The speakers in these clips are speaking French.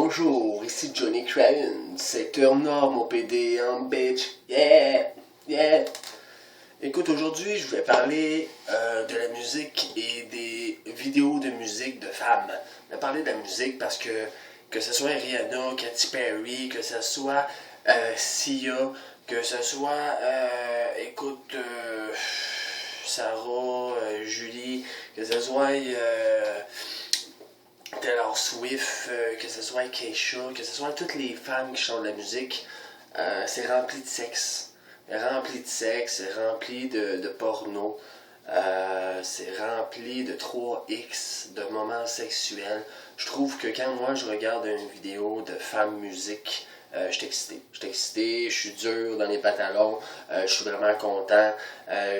Bonjour, ici Johnny Craven, secteur nord, mon PD en bitch, yeah, yeah. Écoute, aujourd'hui, je vais parler de la musique et des vidéos de musique de femmes. Je vais parler de la musique parce que ce soit Rihanna, Katy Perry, que ce soit Sia, que ce soit, Sarah, Julie, que ce soit Taylor Swift, que ce soit Keisha, que ce soit toutes les femmes qui chantent de la musique, c'est rempli de sexe. C'est rempli de porno, c'est rempli de 3X, de moments sexuels. Je trouve que quand moi je regarde une vidéo de femme musique, je suis excité, je suis dur dans les pantalons, je suis vraiment content,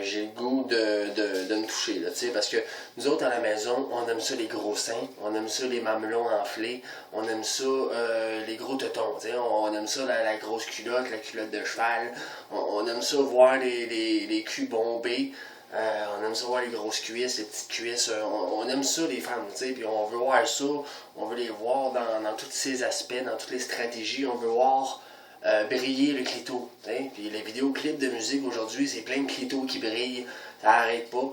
j'ai le goût de me toucher, là, parce que nous autres à la maison, on aime ça les gros seins, on aime ça les mamelons enflés, on aime ça les gros tetons, on aime ça la grosse culotte, la culotte de cheval, on aime ça voir les culs bombés. On aime ça voir les grosses cuisses, les petites cuisses, on aime ça les femmes, puis on veut voir ça, on veut les voir dans tous ces aspects, dans toutes les stratégies, on veut voir briller le clito, puis les vidéoclips de musique aujourd'hui, c'est plein de clitos qui brillent, ça arrête pas.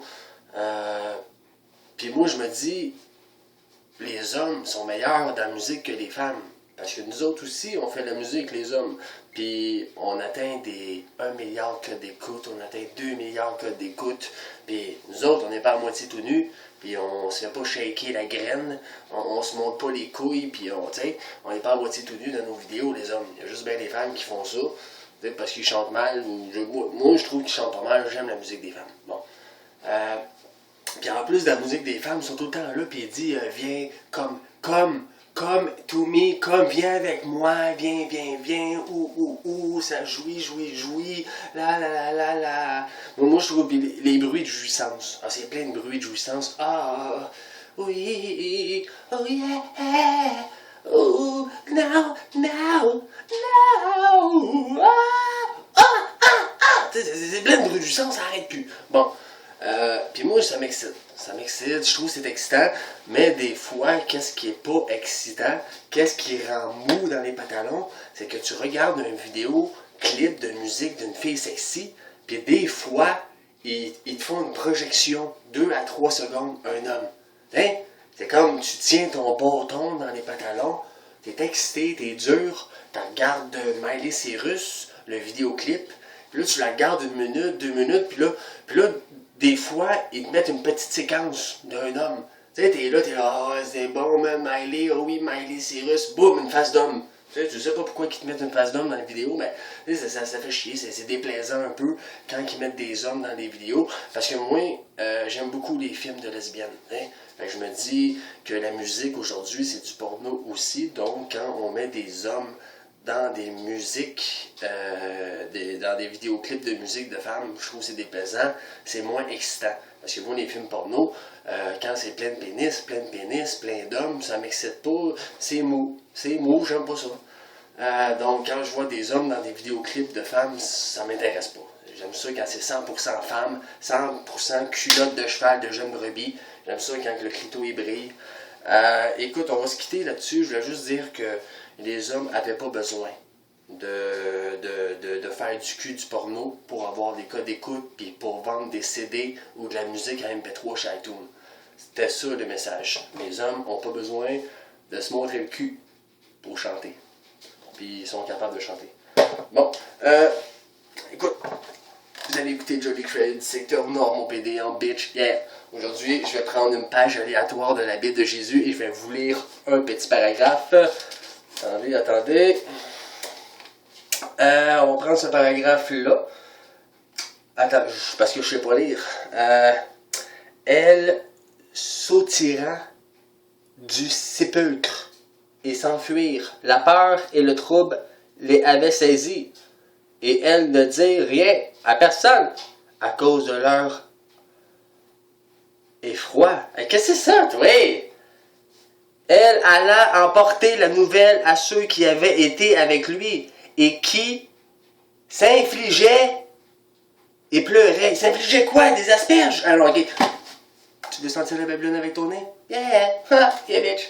Puis moi je me dis, les hommes sont meilleurs dans la musique que les femmes. Parce que nous autres aussi, on fait de la musique, les hommes. Puis on atteint des 1 milliard de codes d'écoute, on atteint 2 milliards de codes d'écoute. Puis nous autres, on n'est pas à moitié tout nus, puis on se fait pas shaker la graine, on se monte pas les couilles, puis on n'est pas à moitié tout nus dans nos vidéos, les hommes. Il y a juste bien des femmes qui font ça, peut-être parce qu'ils chantent mal. Moi, je trouve qu'ils chantent pas mal, j'aime la musique des femmes. Bon. Puis en plus de la musique des femmes, ils sont tout le temps là, puis il dit viens, come to me, comme viens avec moi, viens, ça jouit, la. Moi je trouve les bruits de jouissance. Ah, c'est plein de bruits de jouissance. Ah, oui, oh yeah, oh, now, c'est plein de bruits de jouissance, ça arrête plus. Bon. Puis moi, ça m'excite, je trouve que c'est excitant, mais des fois, qu'est-ce qui est pas excitant, qu'est-ce qui rend mou dans les pantalons, c'est que tu regardes une vidéo, clip de musique d'une fille sexy, puis des fois, ils te font une projection, 2 à 3 secondes, un homme. C'est comme tu tiens ton bâton dans les pantalons, t'es excité, t'es dur, tu regardes Miley Cyrus, le vidéoclip, puis là, tu la regardes 1 minute, 2 minutes, puis là, des fois, ils te mettent une petite séquence d'un homme. T'es là, ah, c'est bon, man, Miley, oh oui, Miley Cyrus, boum, une face d'homme. Tu sais pas pourquoi ils te mettent une face d'homme dans la vidéo, mais ça fait chier, c'est déplaisant un peu quand ils mettent des hommes dans des vidéos, parce que moi, j'aime beaucoup les films de lesbiennes. Je me dis que la musique aujourd'hui, c'est du porno aussi, donc quand on met des hommes dans des musiques, dans des vidéoclips de musique de femmes, je trouve que c'est déplaisant, c'est moins excitant. Parce que moi, les films porno, quand c'est plein de pénis, plein d'hommes, ça m'excite pas, c'est mou, j'aime pas ça. Donc quand je vois des hommes dans des vidéoclips de femmes, ça m'intéresse pas. J'aime ça quand c'est 100% femmes, 100% culotte de cheval de jeune brebis, j'aime ça quand le clito il brille. Écoute, on va se quitter là-dessus, je voulais juste dire que les hommes n'avaient pas besoin de faire du cul du porno pour avoir des codes d'écoute puis pour vendre des CD ou de la musique à MP3 chez iTunes. C'était ça le message. Les hommes n'ont pas besoin de se montrer le cul pour chanter. Puis ils sont capables de chanter. Bon, écoute, vous allez écouter Johnny Craven, secteur nord, mon PD en bitch, yeah! Aujourd'hui, je vais prendre une page aléatoire de la Bible de Jésus et je vais vous lire un petit paragraphe. Attendez. On va prendre ce paragraphe-là. Attends, parce que je ne sais pas lire. Elle sautira du sépulcre et s'enfuir. La peur et le trouble les avaient saisis. Et elles ne dirent rien à personne à cause de leur effroi. Qu'est-ce que c'est ça, toi? Elle alla emporter la nouvelle à ceux qui avaient été avec lui et qui s'infligeaient et pleuraient. S'infligeaient quoi? Des asperges? Alors, ok. Tu veux sentir la babylone avec ton nez? Yeah! Ha! Yeah, bitch!